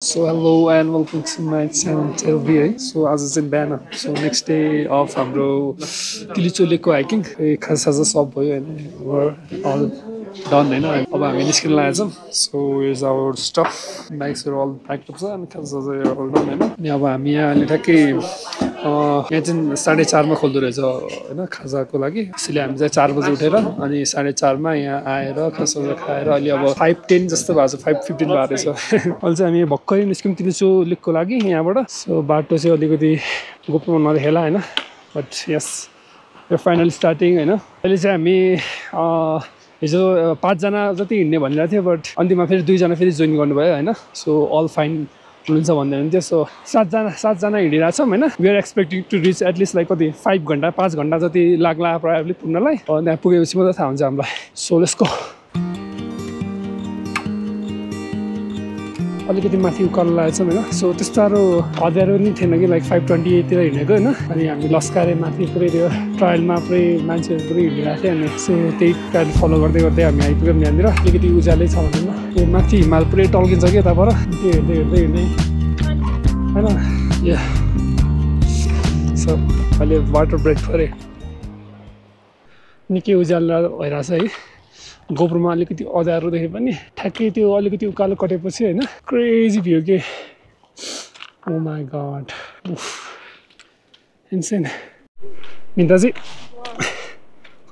So hello and welcome to my channel Telvi. So आज चाहिँ बिहान so next day of हाम्रो तिलिचोलेको hiking खाजा सब भयो हैन we're all done हैन अब हामी निस्किन लागेछौं so here's our stuff bags are all packed up and खाजा चाहिँ all done हैन अनि अब हामी यहाँ अहिले ठ्याक्कै यहाँ चाहिँ 4:30 मा खोल्दो रहेछ हैन खाजाको लागि त्यसैले हामी चाहिँ 4 बजे उठेर अनि 4:30 मा यहाँ आएर खाजा खाएर अलि अब 5:10 जस्तो भएको छ 5:15 भएको रहेछ अहिले चाहिँ हामी भक्करै निस्क्यौं तिलिचोलेको लागि यहाँबाट सो बाटो चाहिँ अलिकति गोप्रोमा नदेखेला हैन but yes we are finally starting हैन अहिले चाहिँ हामी हिजो 5 जना जति हिँड्ने भनिरहेको थियो बट अन्तिममा फेरि 2 जना फेरि जोइन गर्नुभयो हैन सो अल फाइन हुनुहुन्छ भन्दै हुन्थ्यो सो 7 जना हिँडिरहेको छौँ हैन we are expecting to reach at least like कति 5 घण्टा 5 घण्टा जति लाग्ला प्रायली पुग्नलाई त्यहाँ पुगेपछि मात्रै थाहा हुन्छ हामीलाई सो लेट्स गो अलिकति माथि उकालो लागेको छ हैन सो त्यस्तो साह्रो अँध्यारो नि थिएन कि लाइक 5:28 तिर हिँडेको हैन अनि हामी लस्कारे माथि पुरै त्यो ट्रायलमा पुरै मान्छेहरू पुरै हिँडिरहेको थियो अनि सो त्यही ट्रायल फलो गर्दै गर्दै हामी आइपुग्यौँ यहाँनिर अलिकति उज्यालै छ भन्नु यो माथि हिमाल पुरै टल्किन्छ कि यताबाट त्यो हेर्दै हैन या सो अहिले वाटर ब्रेक गरे निकै उज्यालो भइरहेछ है गोप्रोमा अलिकति अँध्यारो देखे पनि ठ्याक्कै त्यो अलिकति उकालो कटेपछि हैन क्रेजी भ्यू के ओ माय गॉड इन्सेन मिन्ता चाहिँ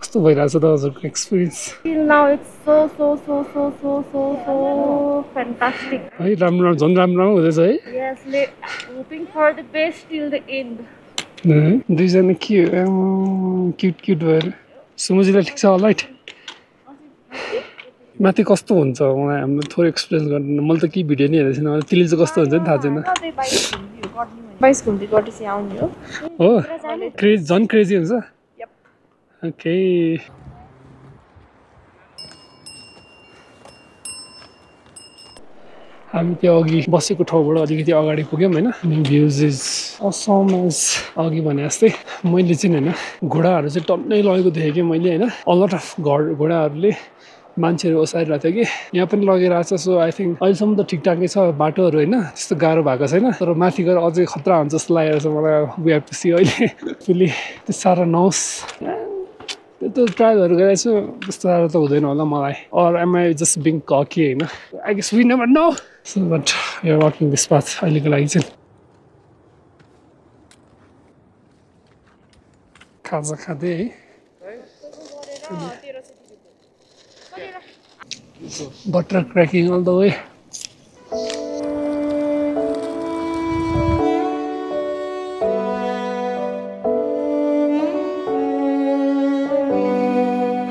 कस्तो भइरहेछ त हजुरको experience Now it's so fantastic. है राम्रो झन् राम्रो हुँदैछ है Yes, hoping for the best till the end. दुईजना क्युट भएर सुमुजीलाई ठिक छ होला माथि कस्तो हुन्छ मलाई हाम्रो थोरै एक्सपिरियन्स गर्नु मैले त के भिडियो नि हेरेको छैन मलाई तिली चाहिँ कस्तो हुन्छ नि थाहा छैन 22 घुम्ती गरेपछि आउने हो क्रेज झन् क्रेजी हुन्छ ओके हामी त्यो अघि बसेको ठाउँबाट अलिकति अगाडि पुग्यौँ हैन अनि भ्युज इज असम एज अघि भने जस्तै मैले चाहिँ हैन घोडाहरू चाहिँ टन्नै लगेको देखेँ कि मैले हैन अलट अफ घोडाहरूले मान्छेहरू ओसारिरहेको थियो कि यहाँ पनि लगेर छ सो आई थिङ्क अहिलेसम्म त ठिकठाकै छ बाटोहरू हैन त्यस्तो गाह्रो भएको छैन तर माथि गएर अझै खतरा हुन्छ जस्तो लागेको छ मलाई वी हेभ टु सी अहिले फुल्ली त्यो साह्रो नहोस् त्यो ट्रायलहरू गरेको छु त्यस्तो साह्रो त हुँदैन होला मलाई or am I just being cocky हैन I guess we never know so but you are walking this path अहिलेको लागि चाहिँ खाजा खाँदै है butter cracking all the way.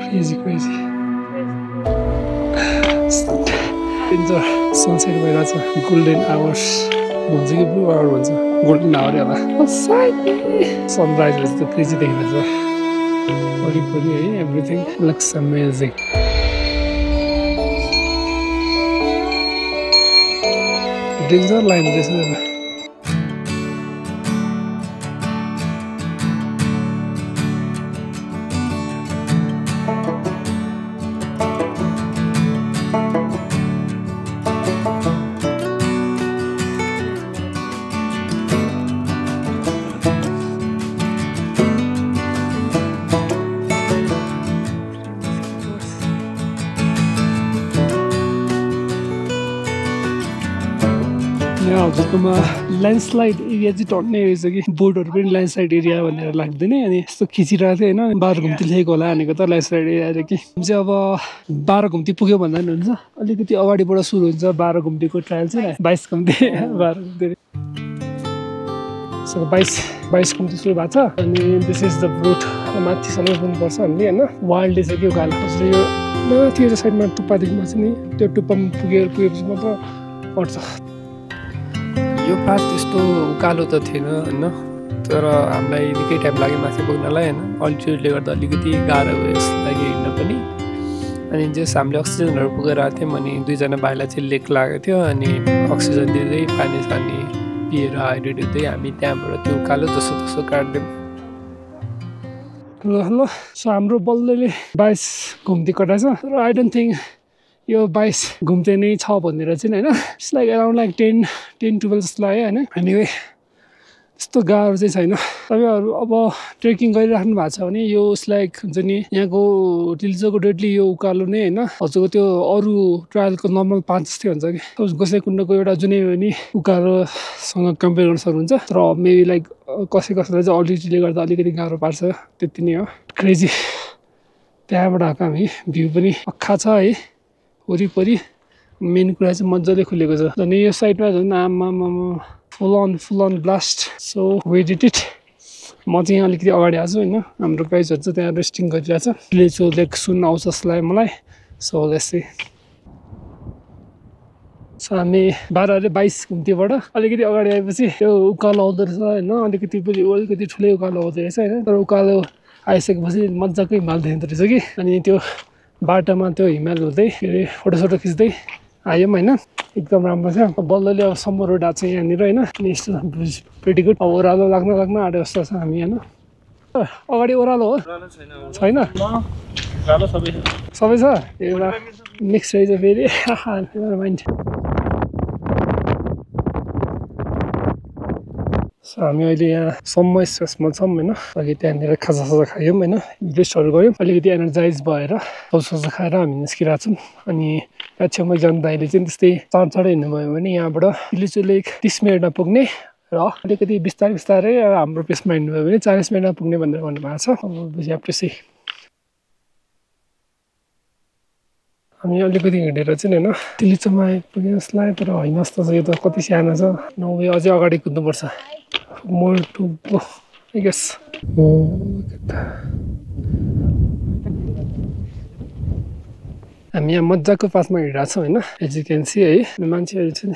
Crazy. Danger. Sunset भइरहेछ golden hours भन्छ कि blue hour भन्छ golden hour होला sunrise is the crazy देखिरहेछ वरिपरि है everything looks amazing. Danger line रहेछ यहाँ हजुरकोमा ल्यान्डस्लाइड एरिया चाहिँ टन्नै रहेछ कि बोर्डहरू पनि ल्यान्डस्लाइड एरिया भनेर लाग्दैन अनि यस्तो खिचिरहेको थियो होइन 12 घुम्ती लेखेको होला भनेको त ल्यान्डस्लाइड एरिया कि चाहिँ अब 12 घुम्ती पुग्यो भन्दा पनि हुन्छ अलिकति अगाडिबाट सुरु हुन्छ 12 घुम्तीको ट्रायल चाहिँ 22 घुम्ती 12 घुम्ती सो 22 घुम्ती सुरु भएको छ अनि दिस इज द रुट माथिसम्म पुग्नुपर्छ हामीले होइन वाइल्ड छ कि उकालो कसरी यो माथि यो साइडमा टुप्पादेखिमा चाहिँ नि त्यो टुप्पामा पुगेपछि मात्र पर्छ यो पाथ त्यस्तो उकालो त थिएन हैन तर हामीलाई निकै टाइम लाग्यो माथि पुग्नलाई हैन अल्टिट्युडले गर्दा अलिकति गाह्रो भयो जस्तो लागि हिँड्न पनि अनि जस हामीले अक्सिजनहरू पुगेर आएको थियौँ अनि 2 जना भाइलाई चाहिँ लेक लागेको थियो अनि अक्सिजन दिँदै पानी सानी पिएर हाइड्रेट हुँदै हामी त्यहाँबाट त्यो उकालो जसो काट्यौँ ल सो हाम्रो बल्लले 22 घुम्ती कटाएछ तर आई डोन्ट थिङ्क यो 22 घुम्ते नै छ भनेर चाहिँ हैन इट्स लाइक अराउन्ड लाइक 10-12 जस्तो लाग्यो हैन एनीवे त्यस्तो गाह्रो चाहिँ छैन तपाईहरु अब ट्रेकिङ गरिराख्नु भएको छ भने यो लाइक हुन्छ नि यहाँको टिलिचोको डेडली यो उकालो नै हैन हजुरको त्यो अरु ट्रायलको नर्मल 5 जस्तै हुन्छ कि गोसाइँकुण्डको एउटा जुनै पनि उकालोसँग कम्पेयर गर्न सक्नुहुन्छ तर मेबी लाइक कसैलाई चाहिँ अल्टिट्युडले गर्दा अलिकति गाह्रो पार्छ त्यति नै हो क्रेजी त्यहाँबाट आएको हामी भ्यू पनि अक्खा छ है वरिपरि मेन कुरा चाहिँ मजाले खुलेको छ अनि यो साइडमा झन् आमामा full on blast so we did it म चाहिँ अलिकति अगाडि आएको छु हैन हाम्रो गाइजहरु चाहिँ त्यहाँ रेस्टिङ गरिरहेछ टिलिचो लेक सुन्न आउँछ जस्तो लाग्यो मलाई सो लेट्स सी सो हामी 12-22 घुम्तीबाट अलिकति अगाडि आएपछि त्यो उकालो आउँदो रहेछ हैन अलिकति ठुलै उकालो आउँदो रहेछ हैन तर उकालो आइसकेपछि मजाको हिमाल देखिँदो रहेछ कि अनि त्यो बाटोमा त्यो हिमाल हुँदै के अरे फोटोसोटो खिच्दै आयौँ हैन एकदम राम्रो छ बल्लले अब सम्मर रोड आएको छ यहाँनिर हैन अनि यस्तो प्रिटी गुड अब ओह्रालो लाग्न आँटे जस्तो छ हामी हैन अगाडि ओह्रालो हो छैन सबै छ एउटा मिक्स रहेछ फेरि माइन्ड सो हामी अहिले यहाँ सम्म स्ट्रेसमा छौँ हैन अघि त्यहाँनिर खाजासाजा खायौँ हैन रेस्टहरू गऱ्यौँ अलिकति एनर्जाइज भएर सौसा खाएर हामी निस्किरहेको छौँ अनि यहाँ छेउमा एकजना दाइले चाहिँ त्यस्तै चाँडै हिँड्नुभयो भने यहाँबाट टिलिचो लेक 30 मिनटमा पुग्ने र अलिकति बिस्तारै हाम्रो पेसमा हिँड्नुभयो भने 40 मिनटमा पुग्ने भनेर भन्नुभएको छ अब त्यसै हामी अलिकति हिँडेर चाहिँ हैन टिलिचोमा आइपुग्यो जस्तो लाग्यो तर होइन जस्तो छ यो त कति सानो छ नभए अझै अगाडि कुद्नुपर्छ more to go I guess हामी यहाँ मजाको पासमा हिँडिरहेको छौँ हैन एज यु क्यान सी है मान्छेहरू चाहिँ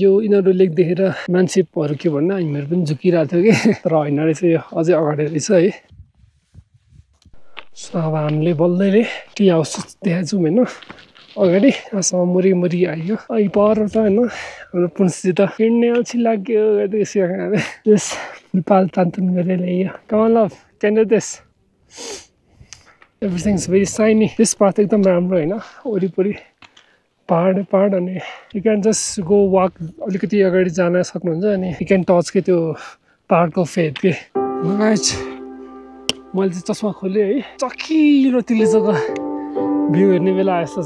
यो यिनीहरू लेक देखेर मान्छेहरू के भन्नु हामीहरू पनि झुकिरहेको थियो कि तर होइन रहेछ यो अझै अगाडि रहेछ है सो अब हामीले बल्दैले टी हाउस देखाएको छौँ हैन अगाडि आसम्म मुरी आयो अहिले पर त हैन हाम्रो पुन्सी त हिँड्ने अल्छी लाग्यो यस फुलपाल तान्तुन गरेर ल्यायो come on love can do this everything is very shiny this path एकदम राम्रो हैन वरिपरि पहाड अनि you can just go walk अलिकति अगाडि जान सक्नुहुन्छ अनि यु क्यान टच के त्यो पहाडको फेद के मैले चाहिँ चस्मा खोलेँ है चकिलो टिलिचोको भ्यू हेर्ने बेला यस्तो छ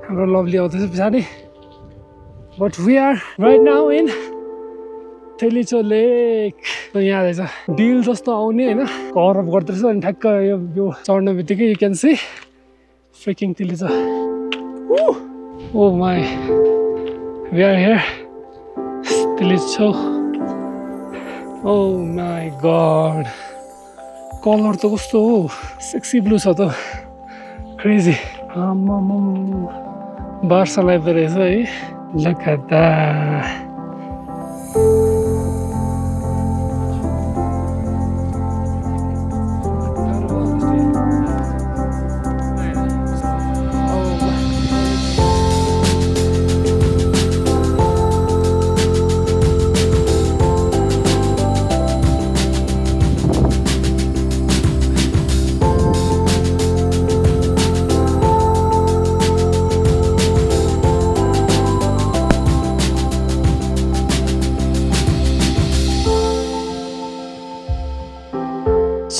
हाम्रो लभली आउँदैछ पछाडि but we are right now in Tilicho lake यहाँ रहेछ डिल जस्तो आउने होइन कभर अप गर्दो रहेछ अनि ठ्याक्क यो चढ्ने बित्तिकै you can see freaking Tilicho oh my we are here Tilicho oh my god colour त कस्तो हो सेक्सी ब्लू छ त क्रेजी बार्सा लाइफ रहेछ है लकदा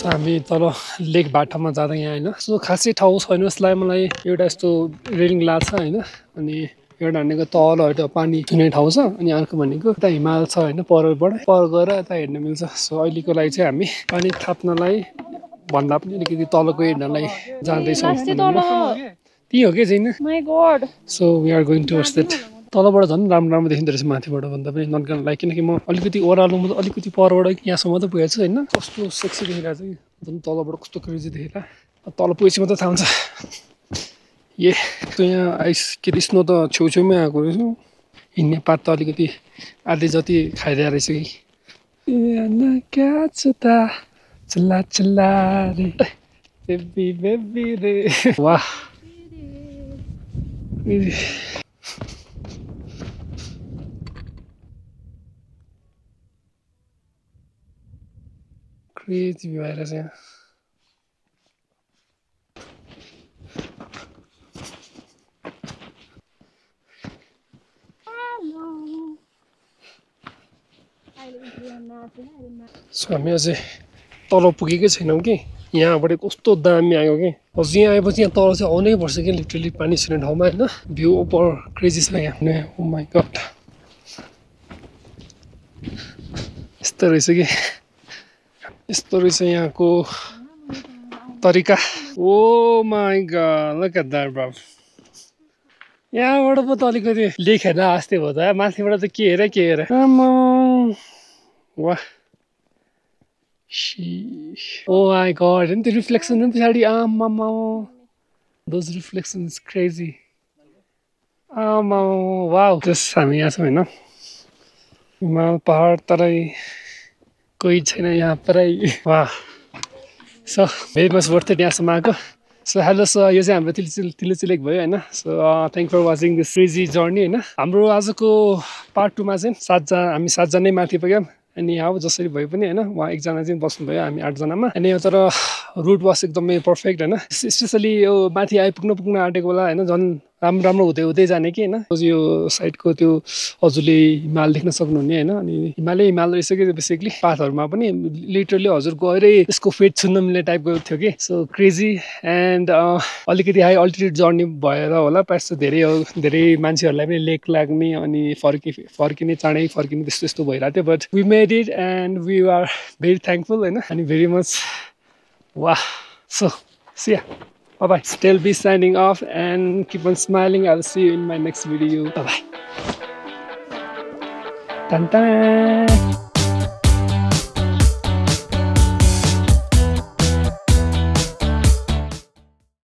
हामी तल लेक बाटामा जाँदा यहाँ होइन सो खासै ठाउँ छैन जस्तो लाग्यो मलाई एउटा यस्तो रेलिङ लाग्छ होइन अनि एउटा भनेको तल एउटा पानी छुने ठाउँ छ अनि अर्को भनेको यता हिमाल छ होइन पर गएर यता हेर्न मिल्छ सो अहिलेको लागि चाहिँ हामी पानी थाप्नलाई भन्दा पनि अलिकति तलको हेर्नलाई जाँदैछौँ ती हो कि छैन so we are going towards that तलबाट झन् राम्रो देखिँदो रहेछ माथिबाट भन्दा पनि नट गन लाइक किनकि म अलिकति ओह्रालोमा त अलिकति परबाट यहाँसम्म त पुगेको छु होइन कस्तो सेक्सी देखिरहेको छ कि झन् तलबाट कस्तो क्रेजी देखेर तल पुगेपछि मात्रै थाहा हुन्छ ए त्यो यहाँ आइस के अरे स्नो त छेउछेउमै आएको रहेछ हिँड्ने पात त अलिकति आधी जति खाइरहेको रहेछ कि वाह क्रेजी भएर चाहिँ सो हामी अझै तल पुगेकै छैनौँ कि यहाँबाट कस्तो दामी आयो कि अझै यहाँ आएपछि यहाँ तल चाहिँ आउनै पर्छ कि लिटरली पानी छैन ठाउँमा होइन भ्यू ओभर क्रेजी छ यहाँ ओ माई गड यस्तो रहेछ कि यस्तो रहेछ यहाँको तरिका oh my god look at that bro यहाँबाट पो त अलिकति लेखेर आस्ते भयो त माथिबाट त के हेर वाह ओ माई गड हेर्नु त्यो रिफ्लेक्सन पनि पछाडि आमामा दोज रिफ्लेक्सन इज क्रेजी आमा वाउ जस हामी यहाँ छौँ होइन हिमाल पहाड तराई कोही छैन यहाँ परै वाह so very much worth it यहाँसम्म आएको सो हेलो सो यो चाहिँ हाम्रो तिलुचु लेक भयो होइन so thank for watching this crazy journey होइन हाम्रो आजको पार्ट 2 मा चाहिँ हामी 7 जनै माथि पुग्यौँ अनि यहाँ जसरी भए पनि होइन उहाँ एकजना चाहिँ बस्नुभयो हामी 8 जनामा अनि यो तर रुट वास एकदमै पर्फेक्ट होइन स्पेसली यो माथि पुग्न आँटेको बेला होइन झन् राम्रो हुँदै जाने कि होइन यो साइडको त्यो हजुरले हिमाल देख्न सक्नुहुने होइन अनि हिमाल रहेछ कि बेसिकली पाथहरूमा पनि लिटरली हजुर गएरै यसको फेट छुन्न मिल्ने टाइपको थियो कि सो क्रेजी एन्ड अलिकति हाई अल्टिट्युड जर्नी भएर होला प्रायः जस्तो धेरै मान्छेहरूलाई पनि लेक लाग्ने अनि फर्किने चाँडै फर्किने त्यस्तो भइरहेको थियो but we made it and we are very thankful होइन अनि भेरी मच वाह सो सिया bye-bye. Still be signing off and keep on smiling. I'll see you in my next video. Bye-bye. Dun-dun.